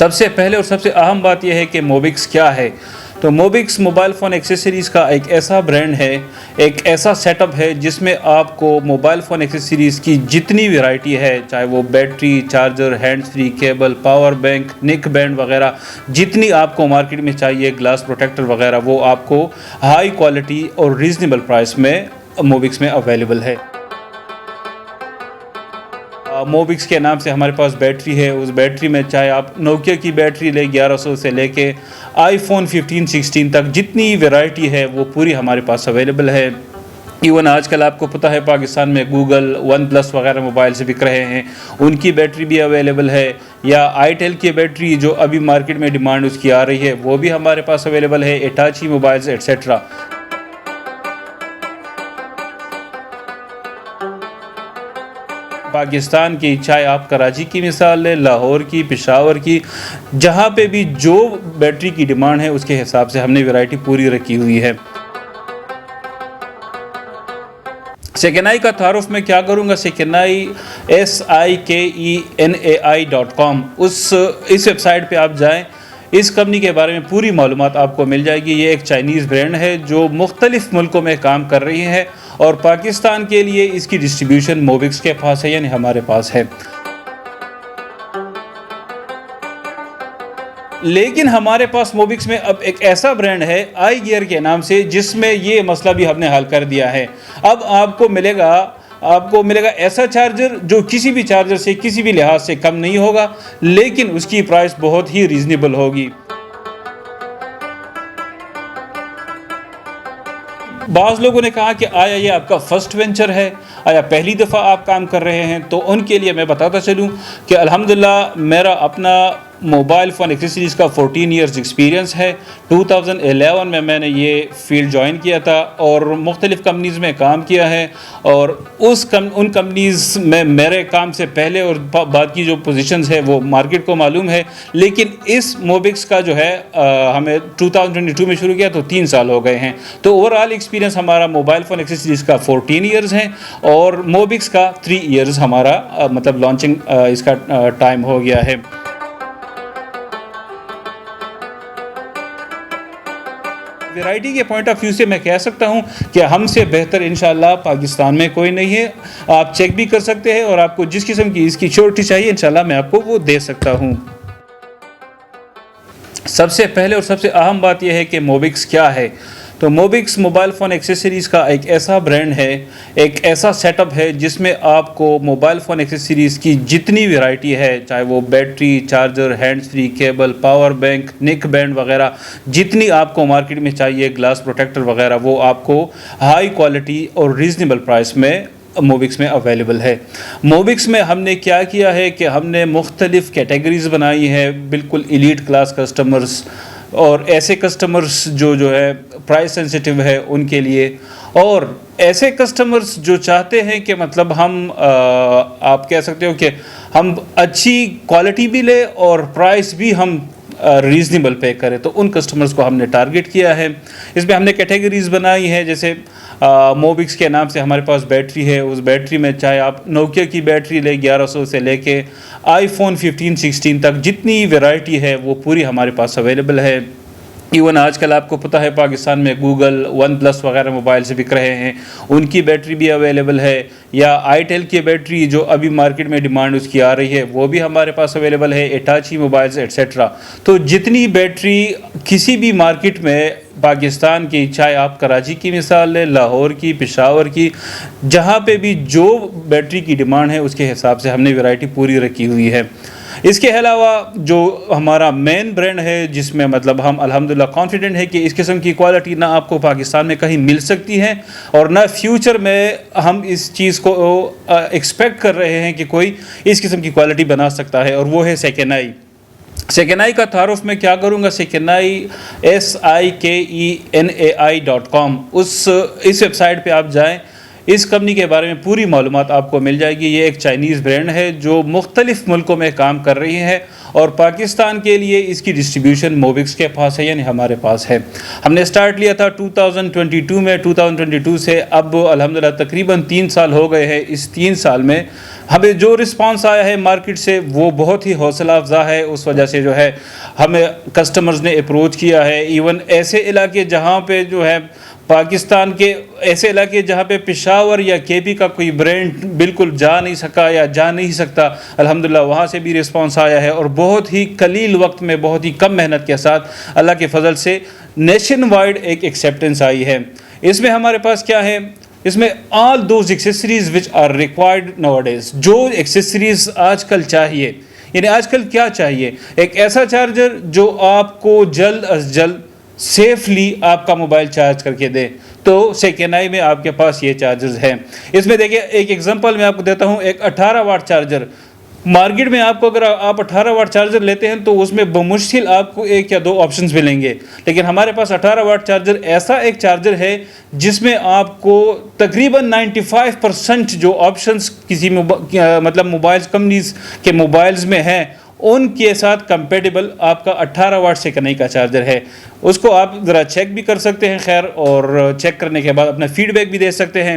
سب سے پہلے اور سب سے اہم بات یہ ہے کہ موبکس کیا ہے. تو موبکس موبائل فون ایکسیسریز کا ایک ایسا برانڈ ہے، ایک ایسا سیٹ اپ ہے جس میں آپ کو موبائل فون ایکسیسریز کی جتنی ویرائٹی ہے، چاہے وہ battery, charger, hand free, cable, power bank, neck band وغیرہ، جتنی آپ کو مارکیٹ میں چاہیے، گلاس پروٹیکٹر وغیرہ، وہ آپ کو ہائی کوالٹی اور ریزنیبل پرائس میں موبکس میں اویلیبل ہے. موبکس کے نام سے ہمارے پاس بیٹری ہے. اس بیٹری میں چاہے آپ نوکیا کی بیٹری لے 1100 سے لے کے آئی فون 15 16 تک جتنی ویرائٹی ہے وہ پوری ہمارے پاس اویلیبل ہے. ایون آج کل آپ کو پتہ ہے پاکستان میں گوگل، ون پلس وغیرہ موبائل سے بک رہے ہیں، ان کی بیٹری بھی اویلیبل ہے. یا آئی ٹیل کی بیٹری جو ابھی مارکیٹ میں ڈیمانڈ اس کی آ رہی ہے وہ بھی ہمارے پاس اویلیبل ہے. اٹاچی موبائلز ایٹسیٹرا. پاکستان کی چاہے آپ کراچی کی مثال لیں، لاہور کی، پشاور کی، جہاں پہ بھی جو بیٹری کی ڈیمانڈ ہے اس کے حساب سے ہم نے ویرائٹی پوری رکھی ہوئی ہے. سیکنائی کا تعارف میں کیا کروں گا. سیکنائی SIKENAI.com اس ویب سائٹ پہ آپ جائیں، اس کمپنی کے بارے میں پوری معلومات آپ کو مل جائے گی. یہ ایک چائنیز برانڈ ہے جو مختلف ملکوں میں کام کر رہی ہے اور پاکستان کے لیے اس کی ڈسٹریبیوشن موبکس کے پاس ہے، یعنی ہمارے پاس ہے. لیکن ہمارے پاس موبکس میں اب ایک ایسا برانڈ ہے آئی گیئر کے نام سے، جس میں یہ مسئلہ بھی ہم نے حل کر دیا ہے. اب آپ کو ملے گا ایسا چارجر جو کسی بھی چارجر سے کسی بھی لحاظ سے کم نہیں ہوگا، لیکن اس کی پرائس بہت ہی ریزنیبل ہوگی. بعض لوگوں نے کہا کہ آیا یہ آپ کا فرسٹ وینچر ہے، آیا پہلی دفعہ آپ کام کر رہے ہیں؟ تو ان کے لیے میں بتاتا چلوں کہ الحمدللہ میرا اپنا موبائل فون ایکسیسریز کا 14 ایئرز ایکسپیرینس ہے. 2011 میں نے یہ فیلڈ جوائن کیا تھا اور مختلف کمپنیز میں کام کیا ہے، اور ان کمپنیز میں میرے کام سے پہلے اور بعد کی جو پوزیشنز ہے وہ مارکیٹ کو معلوم ہے. لیکن اس موبکس کا جو ہے ہمیں 2022 میں شروع کیا تو 3 سال ہو گئے ہیں. تو اوورآل ایکسپیرینس ہمارا موبائل فون ایکسیسریز کا 14 ایئرز ہیں اور موبکس کا 3 ایئرز ہمارا مطلب لانچنگ اس کا ٹائم ہو گیا ہے. ویرائٹی کے پوائنٹ آف ویو سے میں کہہ سکتا ہوں کہ ہم سے بہتر انشاءاللہ پاکستان میں کوئی نہیں ہے. آپ چیک بھی کر سکتے ہیں اور آپ کو جس قسم کی اس کی شیورٹی چاہیے انشاءاللہ میں آپ کو وہ دے سکتا ہوں. سب سے پہلے اور سب سے اہم بات یہ ہے کہ موبکس کیا ہے. تو موبکس موبائل فون ایکسیسریز کا ایک ایسا برانڈ ہے، ایک ایسا سیٹ اپ ہے جس میں آپ کو موبائل فون ایکسیسریز کی جتنی ویرائٹی ہے، چاہے وہ battery, charger, hand free, cable, power bank, neck band وغیرہ، جتنی آپ کو مارکیٹ میں چاہیے، گلاس پروٹیکٹر وغیرہ، وہ آپ کو ہائی کوالٹی اور ریزنیبل پرائس میں موبکس میں اویلیبل ہے. موبکس میں ہم نے کیا کیا ہے کہ ہم نے مختلف کیٹیگریز بنائی ہے، بالکل ایلیٹ کلاس کسٹمرز اور ایسے کسٹمرز جو ہے پرائس سینسیٹیو ہے ان کے لیے، اور ایسے کسٹمرز جو چاہتے ہیں کہ مطلب ہم آپ کہہ سکتے ہو کہ ہم اچھی کوالٹی بھی لیں اور پرائس بھی ہم ریزنیبل پے کریں، تو ان کسٹمرز کو ہم نے ٹارگٹ کیا ہے. اس میں ہم نے کیٹیگریز بنائی ہے، جیسے موبکس کے نام سے ہمارے پاس بیٹری ہے. اس بیٹری میں چاہے آپ نوکیا کی بیٹری لیں 1100 سے لے کے آئی فون 15 16 تک جتنی ویرائٹی ہے وہ پوری ہمارے پاس اویلیبل ہے. ایون آج کل آپ کو پتہ ہے پاکستان میں گوگل، ون پلس وغیرہ موبائل سے بک رہے ہیں، ان کی بیٹری بھی اویلیبل ہے. یا آئی ٹیل کی بیٹری جو ابھی مارکیٹ میں ڈیمانڈ اس کی آ رہی ہے وہ بھی ہمارے پاس اویلیبل ہے. اٹاچی موبائلز ایٹسیٹرا. تو جتنی بیٹری کسی بھی مارکیٹ میں پاکستان کی، چاہے آپ کراچی کی مثال لیں، لاہور کی، پشاور کی، جہاں پہ بھی جو بیٹری کی ڈیمانڈ ہے اس کے حساب سے ہم نے ویرائٹی پوری رکھی ہوئی ہے. اس کے علاوہ جو ہمارا مین برانڈ ہے جس میں مطلب ہم الحمدللہ کانفیڈنٹ ہے کہ اس قسم کی کوالٹی نہ آپ کو پاکستان میں کہیں مل سکتی ہے اور نہ فیوچر میں ہم اس چیز کو ایکسپیکٹ کر رہے ہیں کہ کوئی اس قسم کی کوالٹی بنا سکتا ہے، اور وہ ہے سیکنائی. سیکنائی کا تعارف میں کیا کروں گا. سیکنائی SIKENAI.com اس ویب سائٹ پہ آپ جائیں، اس کمپنی کے بارے میں پوری معلومات آپ کو مل جائے گی. یہ ایک چائنیز برانڈ ہے جو مختلف ملکوں میں کام کر رہی ہے اور پاکستان کے لیے اس کی ڈسٹریبیوشن موبکس کے پاس ہے، یعنی ہمارے پاس ہے. ہم نے سٹارٹ لیا تھا 2022 میں. 2022 سے اب الحمدللہ تقریباً 3 سال ہو گئے ہیں. اس 3 سال میں ہمیں جو رسپانس آیا ہے مارکیٹ سے وہ بہت ہی حوصلہ افزا ہے. اس وجہ سے جو ہے ہمیں کسٹمرز نے اپروچ کیا ہے. ایون ایسے علاقے جہاں پہ جو ہے پاکستان کے ایسے علاقے جہاں پہ پشاور یا کے پی کا کوئی برانڈ بالکل جا نہیں سکا یا جا نہیں سکتا, الحمدللہ وہاں سے بھی رسپانس آیا ہے, اور بہت ہی قلیل وقت میں بہت ہی کم محنت کے ساتھ اللہ کے فضل سے نیشن وائڈ ایک ایکسیپٹنس آئی ہے. اس میں ہمارے پاس کیا ہے, اس میں all those accessories which are required nowadays, جو ایکسیسریز آج کل چاہیے, یعنی آج کل کیا چاہیے, ایک ایسا چارجر جو آپ کو جلد از جلد سیفلی آپ کا موبائل چارج کر کے دے. تو سیکنڈ آئی میں آپ کے پاس یہ چارجرز ہیں. اس میں دیکھیں ایک ایگزامپل میں آپ کو دیتا ہوں. ایک 18 واٹ چارجر مارکیٹ میں آپ کو, اگر آپ 18 واٹ چارجر لیتے ہیں تو اس میں بمشکل آپ کو 1 یا 2 آپشنز ملیں گے, لیکن ہمارے پاس 18 واٹ چارجر ایسا ایک چارجر ہے جس میں آپ کو تقریباً 95% جو آپشنز کسی مطلب موبائل کمپنیز کے موبائلز میں ہیں ان کے ساتھ کمپیٹیبل آپ کا 18 واٹ سے کنے کا چارجر ہے. اس کو آپ ذرا چیک بھی کر سکتے ہیں خیر, اور چیک کرنے کے بعد اپنا فیڈ بیک بھی دے سکتے ہیں.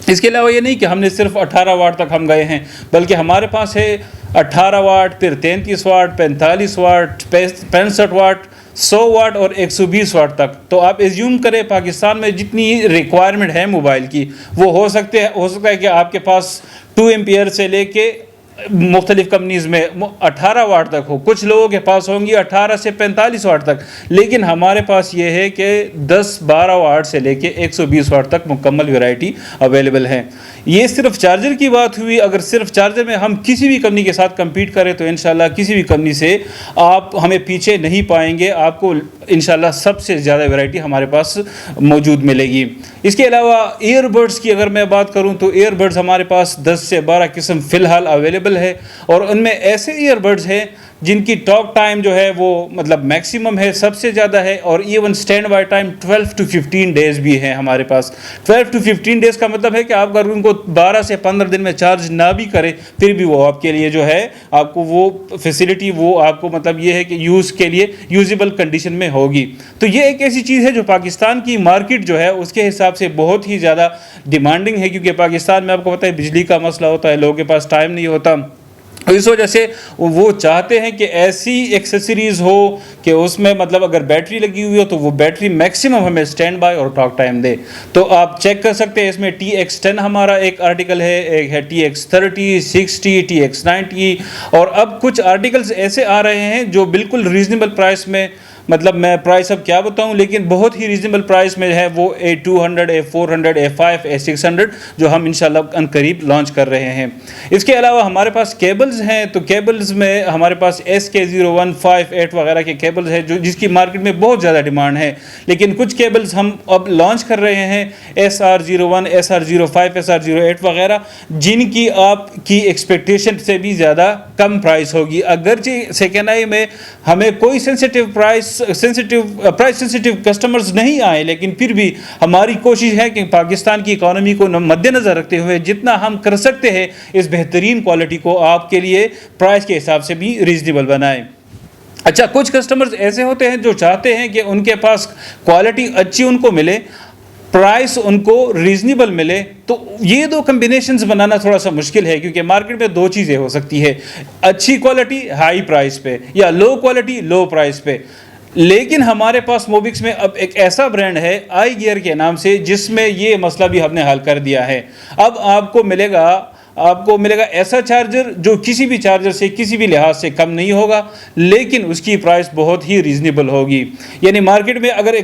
اس کے علاوہ یہ نہیں کہ ہم نے صرف 18 واٹ تک ہم گئے ہیں, بلکہ ہمارے پاس ہے 18 واٹ, پھر 33 واٹ, 45 واٹ, 65 واٹ, 100 واٹ اور 120 واٹ تک. تو آپ ایزیوم کریں پاکستان میں جتنی ریکوائرمنٹ ہے موبائل کی وہ ہو سکتا ہے کہ آپ کے پاس 2 ایمپیئر سے لے کے مختلف کمپنیز میں 18 واٹ تک ہو. کچھ لوگوں کے پاس ہوں گی 18 سے 45 واٹ تک, لیکن ہمارے پاس یہ ہے کہ 10-12 واٹ سے لے کے 120 واٹ تک مکمل ویرائٹی اویلیبل ہے. یہ صرف چارجر کی بات ہوئی. اگر صرف چارجر میں ہم کسی بھی کمپنی کے ساتھ کمپیٹ کریں تو انشاءاللہ کسی بھی کمپنی سے آپ ہمیں پیچھے نہیں پائیں گے. آپ کو انشاءاللہ سب سے زیادہ ویرائٹی ہمارے پاس موجود ملے گی. اس کے علاوہ ایئر بڈس کی اگر میں بات کروں تو ایئر بڈس ہمارے پاس 10 سے 12 قسم فی الحال اویلیبل ہے, اور ان میں ایسے ایئر بڈس ہیں جن کی ٹاک ٹائم جو ہے وہ مطلب میکسیمم ہے, سب سے زیادہ ہے, اور even standby time 12 to 15 days بھی ہیں ہمارے پاس. 12 to 15 ڈیز کا مطلب ہے کہ آپ اگر ان کو 12 سے 15 دن میں چارج نہ بھی کریں پھر بھی وہ آپ کے لیے جو ہے آپ کو وہ فیسلٹی وہ آپ کو مطلب یہ ہے کہ یوز کے لیے یوزیبل کنڈیشن میں ہوگی. تو یہ ایک ایسی چیز ہے جو پاکستان کی مارکیٹ جو ہے اس کے حساب سے بہت ہی زیادہ ڈیمانڈنگ ہے, کیونکہ پاکستان میں آپ کو پتہ ہے بجلی کا مسئلہ ہوتا ہے, لوگوں کے پاس ٹائم نہیں ہوتا. اس وجہ سے وہ چاہتے ہیں کہ ایسی ایکسیسریز ہو کہ اس میں مطلب اگر بیٹری لگی ہوئی ہو تو وہ بیٹری میکسیمم ہمیں اسٹینڈ بائی اور ٹاک ٹائم دے. تو آپ چیک کر سکتے ہیں. اس میں TX10 ہمارا ایک آرٹیکل ہے, ایک ہے TX30, 60, TX90, اور اب کچھ آرٹیکلز ایسے آ رہے ہیں جو بالکل ریزنیبل پرائس میں, مطلب میں پرائس اب کیا بتاؤں لیکن بہت ہی ریزنیبل پرائس میں ہے, وہ A200, A400, A5, A600 جو ہم انشاءاللہ ان قریب لانچ کر رہے ہیں. اس کے علاوہ ہمارے پاس کیبلز ہیں, تو کیبلز میں ہمارے پاس SK0158 وغیرہ کے کیبلز ہیں جس کی مارکیٹ میں بہت زیادہ ڈیمانڈ ہے, لیکن کچھ کیبلز ہم اب لانچ کر رہے ہیں SR01, SR05, SR08 وغیرہ, جن کی آپ کی ایکسپیکٹیشن سے بھی زیادہ کم پرائس ہوگی. اگرچہ سیکنڈ آئی میں ہمیں کوئی پرائس سینسٹیو کسٹمرز نہیں آئے, لیکن پھر بھی ہماری کوشش ہے کہ پاکستان کی اکانومی کو مد نظر رکھتے ہوئے جتنا ہم کر سکتے ہیں اس بہترین کوالٹی کو آپ کے لیے پرائس کے حساب سے بھی ریزنیبل بنائیں. اچھا, کچھ کسٹمرز ایسے ہوتے ہیں جو چاہتے ہیں کہ ان کے پاس کوالٹی اچھی ان کو ملے, پرائس ان کو ریزنیبل ملے. تو یہ دو کمبینیشنز بنانا تھوڑا سا مشکل ہے, کیونکہ مارکیٹ میں 2 چیزیں ہو سکتی ہے, اچھی کوالٹی ہائی پرائس پہ یا لو کوالٹی لو پرائس پہ. لیکن ہمارے پاس موبکس میں اب ایک ایسا برانڈ ہے آئی گیئر کے نام سے جس میں یہ مسئلہ بھی ہم نے حل کر دیا ہے. اب آپ کو ملے گا ایسا چارجر جو کسی بھی چارجر سے کسی بھی لحاظ سے کم نہیں ہوگا, لیکن اس کی پرائس بہت ہی ریزنیبل ہوگی. یعنی مارکیٹ میں اگر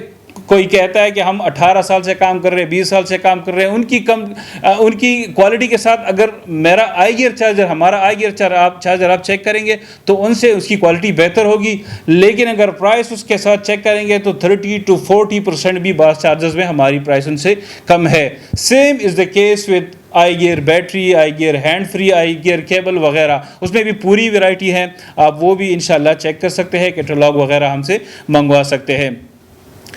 کوئی کہتا ہے کہ ہم 18 سال سے کام کر رہے ہیں, 20 سال سے کام کر رہے ہیں, ان کی کوالٹی کے ساتھ اگر میرا آئی گیئر چارجر, ہمارا آئی گیئر چارجر آپ چیک کریں گے تو ان سے اس کی کوالٹی بہتر ہوگی. لیکن اگر پرائس اس کے ساتھ چیک کریں گے تو 30 to 40% بھی بعض چارجرز میں ہماری پرائس ان سے کم ہے. Same is the case with I gear battery, I gear hand free, I gear cable وغیرہ, اس میں بھی پوری ویرائٹی ہے. آپ وہ بھی انشاءاللہ چیک کر سکتے ہیں, کیٹلاگ وغیرہ ہم سے منگوا سکتے ہیں.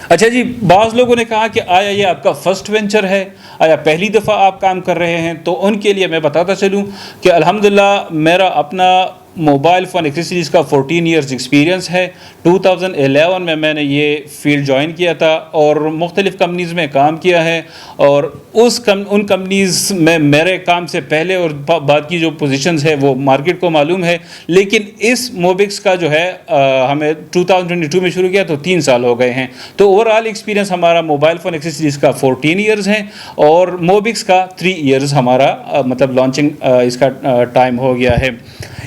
اچھا جی, بعض لوگوں نے کہا کہ آیا یہ آپ کا فرسٹ وینچر ہے, آیا پہلی دفعہ آپ کام کر رہے ہیں؟ تو ان کے لیے میں بتاتا چلوں کہ الحمدللہ میرا اپنا موبائل فون ایکسیسریز کا 14 ایئرز ایکسپیرینس ہے. 2011 میں میں نے یہ فیلڈ جوائن کیا تھا اور مختلف کمپنیز میں کام کیا ہے, اور ان کمپنیز میں میرے کام سے پہلے اور بعد کی جو پوزیشنز ہے وہ مارکیٹ کو معلوم ہے. لیکن اس موبکس کا جو ہے ہمیں 2022 میں شروع کیا تو 3 سال ہو گئے ہیں. تو اوور آل ایکسپیرینس ہمارا موبائل فون ایکسیسریز کا 14 ایئرز ہیں اور موبکس کا 3 ایئرز ہمارا مطلب لانچنگ اس کا ٹائم ہو گیا ہے.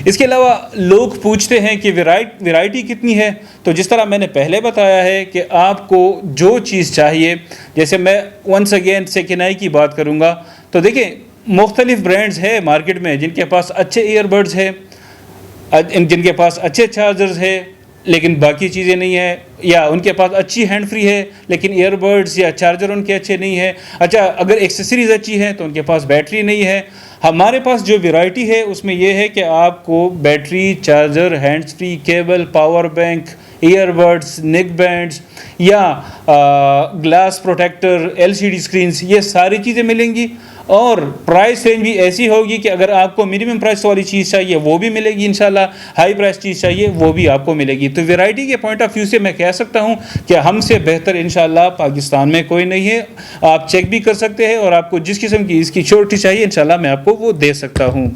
اس کے علاوہ لوگ پوچھتے ہیں کہ ویرائٹی کتنی ہے. تو جس طرح میں نے پہلے بتایا ہے کہ آپ کو جو چیز چاہیے, جیسے میں ونس اگین سیکنائی کی بات کروں گا تو دیکھیں مختلف برانڈز ہیں مارکیٹ میں جن کے پاس اچھے ایئر بڈز ہیں, جن کے پاس اچھے چارجرز ہیں لیکن باقی چیزیں نہیں ہیں, یا ان کے پاس اچھی ہینڈ فری ہے لیکن ایئر بڈز یا چارجر ان کے اچھے نہیں ہیں. اچھا اگر ایکسیسریز اچھی ہیں تو ان کے پاس بیٹری نہیں ہے. ہمارے پاس جو ویرائٹی ہے اس میں یہ ہے کہ آپ کو battery, charger, hands free, cable, power bank, air buds, neck bands یا گلاس پروٹیکٹر, LCD اسکرینز, یہ ساری چیزیں ملیں گی. اور پرائس رینج بھی ایسی ہوگی کہ اگر آپ کو منیمم پرائس والی چیز چاہیے وہ بھی ملے گی انشاءاللہ, ہائی پرائس چیز چاہیے وہ بھی آپ کو ملے گی. تو ویرائٹی کے پوائنٹ آف ویو سے میں کہہ سکتا ہوں کہ ہم سے بہتر انشاءاللہ پاکستان میں کوئی نہیں ہے. آپ چیک بھی کر سکتے ہیں اور آپ کو جس قسم کی اس کی شیورٹی چاہیے انشاءاللہ میں آپ کو وہ دے سکتا ہوں.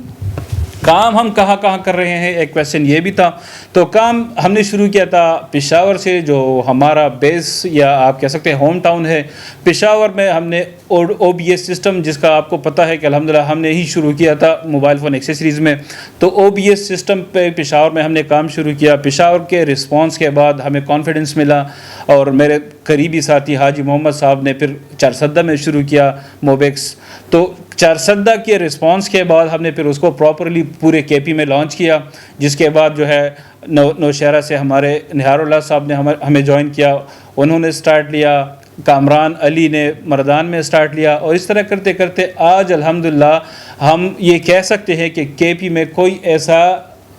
کام ہم کہاں کر رہے ہیں, ایک کویسچن یہ بھی تھا. تو کام ہم نے شروع کیا تھا پشاور سے, جو ہمارا بیس یا آپ کہہ سکتے ہیں ہوم ٹاؤن ہے. پشاور میں ہم نے OBS سسٹم, جس کا آپ کو پتہ ہے کہ الحمدللہ ہم نے ہی شروع کیا تھا موبائل فون ایکسیسریز میں, تو OBS سسٹم پہ پشاور میں ہم نے کام شروع کیا. پشاور کے رسپانس کے بعد ہمیں کانفیڈنس ملا اور میرے قریبی ساتھی حاجی محمد صاحب نے پھر چارسدہ میں شروع کیا موبکس. تو چارسدہ کے رسپانس کے بعد ہم نے پھر اس کو پراپرلی پورے KP میں لانچ کیا, جس کے بعد جو ہے نوشہرہ سے ہمارے نہار اللہ صاحب نے ہمیں جوائن کیا, انہوں نے سٹارٹ لیا. کامران علی نے مردان میں سٹارٹ لیا, اور اس طرح کرتے کرتے آج الحمدللہ ہم یہ کہہ سکتے ہیں کہ KP میں کوئی ایسا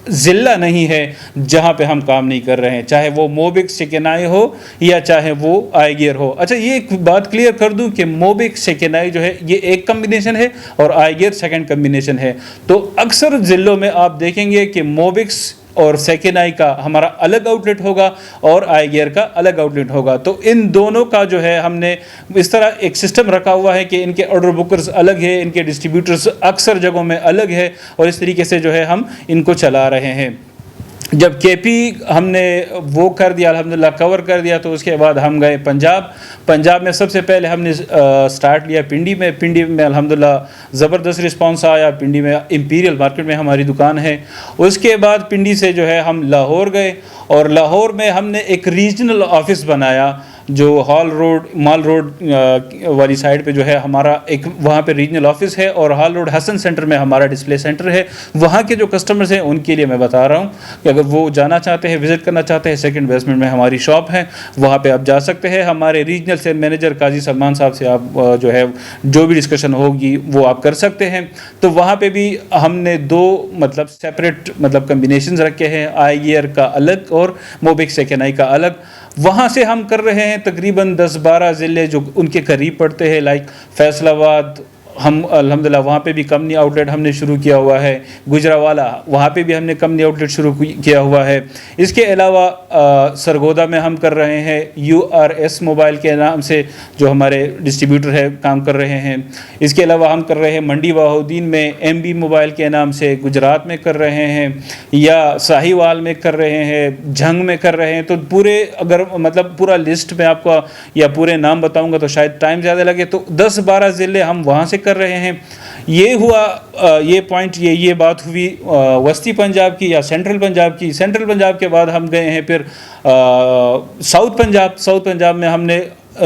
ضلع نہیں ہے جہاں پہ ہم کام نہیں کر رہے ہیں, چاہے وہ موبکس سیکنائی ہو یا چاہے وہ آئی گیئر ہو. اچھا یہ ایک بات کلیئر کر دوں کہ موبکس سیکنائی جو ہے یہ ایک کمبینیشن ہے اور آئی گیئر سیکنڈ کمبینیشن ہے. تو اکثر ضلعوں میں آپ دیکھیں گے کہ موبکس اور سیکنائی کا ہمارا الگ آؤٹ لیٹ ہوگا اور آئی گیئر کا الگ آؤٹ لیٹ ہوگا. تو ان دونوں کا جو ہے ہم نے اس طرح ایک سسٹم رکھا ہوا ہے کہ ان کے آرڈر بکرز الگ ہے, ان کے ڈسٹریبیوٹرز اکثر جگہوں میں الگ ہے, اور اس طریقے سے جو ہے ہم ان کو چلا رہے ہیں. جب KP ہم نے وہ کر دیا الحمدللہ کور کر دیا, تو اس کے بعد ہم گئے پنجاب میں سب سے پہلے ہم نے سٹارٹ لیا پنڈی میں الحمدللہ زبردست رسپانس آیا. پنڈی میں امپیریل مارکیٹ میں ہماری دکان ہے. اس کے بعد پنڈی سے جو ہے ہم لاہور گئے, اور لاہور میں ہم نے ایک ریجنل آفس بنایا جو مال روڈ والی سائڈ پہ جو ہے ہمارا ایک وہاں پہ ریجنل آفس ہے, اور ہال روڈ حسن سینٹر میں ہمارا ڈسپلے سینٹر ہے. وہاں کے جو کسٹمرز ہیں ان کے لیے میں بتا رہا ہوں کہ اگر وہ جانا چاہتے ہیں, وزٹ کرنا چاہتے ہیں, سیکنڈ بیسمنٹ میں ہماری شاپ ہے, وہاں پہ آپ جا سکتے ہیں. ہمارے ریجنل سیل مینیجر قاضی سلمان صاحب سے آپ جو ہے جو بھی ڈسکشن ہوگی وہ آپ کر سکتے ہیں. تو وہاں پہ بھی ہم نے 2 مطلب سیپریٹ مطلب کمبینیشنز رکھے ہیں, آئی گیئر کا الگ اور موبکس سیکنائی کا الگ. وہاں سے ہم کر رہے ہیں تقریباً 10-12 ضلع جو ان کے قریب پڑتے ہیں, لائک فیصل آباد, ہم الحمدللہ وہاں پہ بھی کمپنی آؤٹ لیٹ ہم نے شروع کیا ہوا ہے. گجراوالا وہاں پہ بھی ہم نے کمپنی آؤٹ لیٹ شروع کیا ہوا ہے. اس کے علاوہ سرگودا میں ہم کر رہے ہیں URS موبائل کے نام سے جو ہمارے ڈسٹریبیوٹر ہے کام کر رہے ہیں. اس کے علاوہ ہم کر رہے ہیں منڈی بہاؤدین میں MB موبائل کے نام سے, گجرات میں کر رہے ہیں, یا ساہیوال میں کر رہے ہیں, جھنگ میں کر رہے ہیں. تو پورے اگر مطلب پورا لسٹ میں آپ کو یا پورے نام بتاؤں گا تو شاید ٹائم زیادہ لگے, تو 10-12 ضلع ہم وہاں سے کر رہے ہیں. یہ ہوا یہ پوائنٹ, یہ بات ہوئی وسطی پنجاب کی یا سینٹرل پنجاب کی. سینٹرل پنجاب کے بعد ہم گئے ہیں پھر ساؤتھ پنجاب میں ہم نے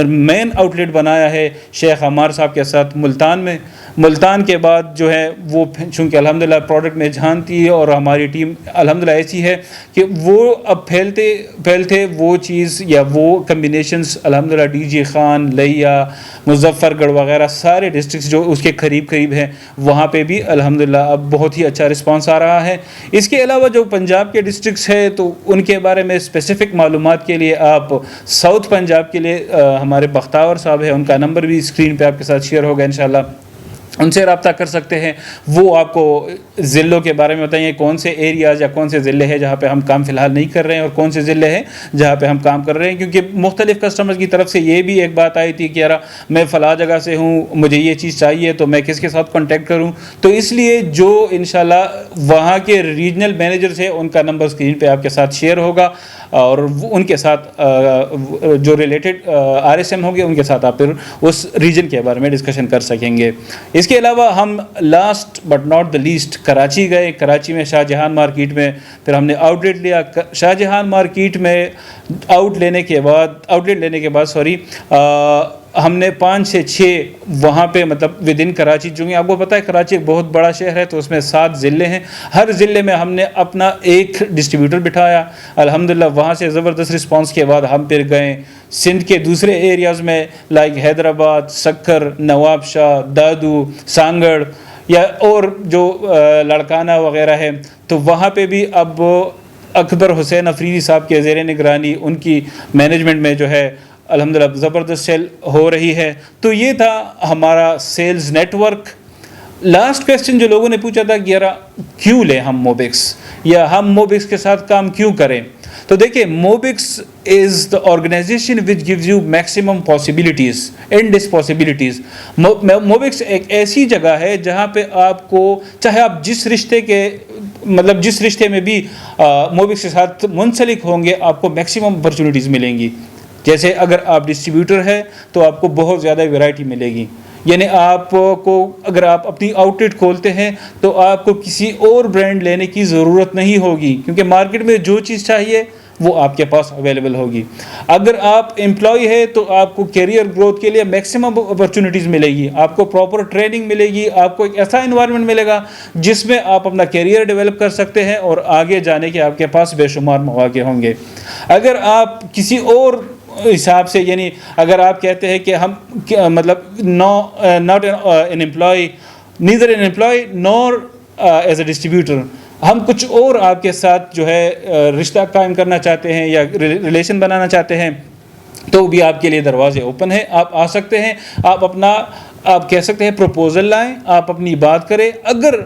مین آؤٹ لیٹ بنایا ہے شیخ عمار صاحب کے ساتھ ملتان میں. ملتان کے بعد جو ہے وہ چونکہ الحمدللہ پروڈکٹ میں جانتی ہے اور ہماری ٹیم الحمدللہ ایسی ہے کہ وہ اب پھیلتے وہ چیز یا وہ کمبینیشنز الحمدللہ DG خان, لیا, مظفر گڑھ وغیرہ سارے ڈسٹرکٹس جو اس کے قریب ہیں وہاں پہ بھی الحمدللہ اب بہت ہی اچھا رسپانس آ رہا ہے. اس کے علاوہ جو پنجاب کے ڈسٹرکٹس ہیں تو ان کے بارے میں اسپیسیفک معلومات کے لیے آپ ساؤتھ پنجاب کے لیے ہمارے بختاور صاحب ہیں, ان کا نمبر بھی اسکرین پہ آپ کے ساتھ شیئر ہوگا انشاءاللہ. ان سے رابطہ کر سکتے ہیں. وہ آپ کو ضلعوں کے بارے میں بتائیں کون سے ایریاز یا کون سے ضلع ہیں جہاں پہ ہم کام فی الحال نہیں کر رہے ہیں اور کون سے ضلع ہیں جہاں پہ ہم کام کر رہے ہیں. کیونکہ مختلف کسٹمرز کی طرف سے یہ بھی ایک بات آئی تھی کہ یار میں فلاں جگہ سے ہوں, مجھے یہ چیز چاہیے, تو میں کس کے ساتھ کانٹیکٹ کروں. تو اس لیے جو انشاءاللہ وہاں کے ریجنل مینیجرز ہیں ان کا نمبر اسکرین پہ آپ کے ساتھ شیئر ہوگا, اور ان کے ساتھ جو ریلیٹڈ RSM ہوں گے ان کے ساتھ آپ پھر اس ریجن کے بارے میں ڈسکشن کر سکیں گے. اس کے علاوہ ہم last but not the least Karachi گئے. کراچی میں شاہ جہان مارکیٹ میں پھر ہم نے آؤٹ لیٹ لیا. شاہ جہان مارکیٹ میں آؤٹ لیٹ لینے کے بعد ہم نے 5 سے 6 وہاں پہ مطلب ود ان کراچی, چونکہ آپ کو پتہ ہے کراچی ایک بہت بڑا شہر ہے تو اس میں 7 ضلع ہیں. ہر ضلع میں ہم نے اپنا ایک ڈسٹریبیوٹر بٹھایا. الحمدللہ وہاں سے زبردست رسپانس کے بعد ہم پھر گئے سندھ کے دوسرے ایریاز میں لائک حیدرآباد, سکھر, نواب شاہ, دادو, سانگڑ یا اور جو لڑکانہ وغیرہ ہے. تو وہاں پہ بھی اب اکبر حسین افریدی صاحب کے زیر نگرانی ان کی مینجمنٹ میں جو ہے الحمدللہ زبردست سیل ہو رہی ہے. تو یہ تھا ہمارا sales network. Last question جو لوگوں نے پوچھا تھا کہ یار کیوں لیں ہم موبکس, یا ہم موبکس کے ساتھ کام کیوں کریں. تو دیکھیں Mobex is the organisation which gives you maximum possibilities, endless possibilities. Mobex ایک ایسی جگہ ہے جہاں پہ آپ کو چاہے آپ جس رشتے میں بھی موبکس کے ساتھ منسلک ہوں گے آپ کو میکسیمم اپرچونیٹیز ملیں گی. جیسے اگر آپ ڈسٹریبیوٹر ہے تو آپ کو بہت زیادہ ویرائٹی ملے گی. یعنی آپ کو اگر آپ اپنی آؤٹ لیٹ کھولتے ہیں تو آپ کو کسی اور برانڈ لینے کی ضرورت نہیں ہوگی, کیونکہ مارکیٹ میں جو چیز چاہیے وہ آپ کے پاس اویلیبل ہوگی. اگر آپ امپلائی ہے تو آپ کو کیریئر گروتھ کے لیے میکسیمم اپرچونیٹیز ملے گی, آپ کو پراپر ٹریننگ ملے گی, آپ کو ایک ایسا انوائرمنٹ ملے گا جس میں آپ اپنا کیریئر ڈیولپ کر سکتے ہیں اور آگے جانے کے آپ کے پاس بے شمار مواقع ہوں گے. اگر آپ کسی اور حساب سے, یعنی اگر آپ کہتے ہیں کہ ہم مطلب not an employee, neither an employee nor as a distributor, ہم کچھ اور آپ کے ساتھ جو ہے رشتہ قائم کرنا چاہتے ہیں یا ریلیشن بنانا چاہتے ہیں تو بھی آپ کے لیے دروازے اوپن ہیں. آپ آ سکتے ہیں, آپ کہہ سکتے ہیں پروپوزل لائیں, آپ اپنی بات کریں. اگر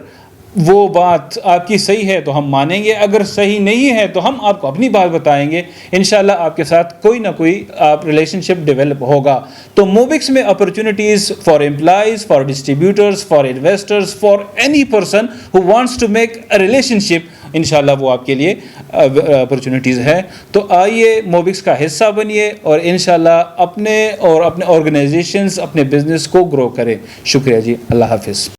وہ بات آپ کی صحیح ہے تو ہم مانیں گے, اگر صحیح نہیں ہے تو ہم آپ کو اپنی بات بتائیں گے. انشاءاللہ آپ کے ساتھ کوئی نہ کوئی آپ ریلیشن شپ ڈیولپ ہوگا. تو موبکس میں opportunities for employees, for distributors, for investors, for any person who wants to make a relationship, انشاءاللہ وہ آپ کے لیے اپرچونیٹیز ہے. تو آئیے موبکس کا حصہ بنیے اور انشاءاللہ اپنے آرگنائزیشنز, اپنے بزنس کو گرو کریں. شکریہ جی, اللہ حافظ.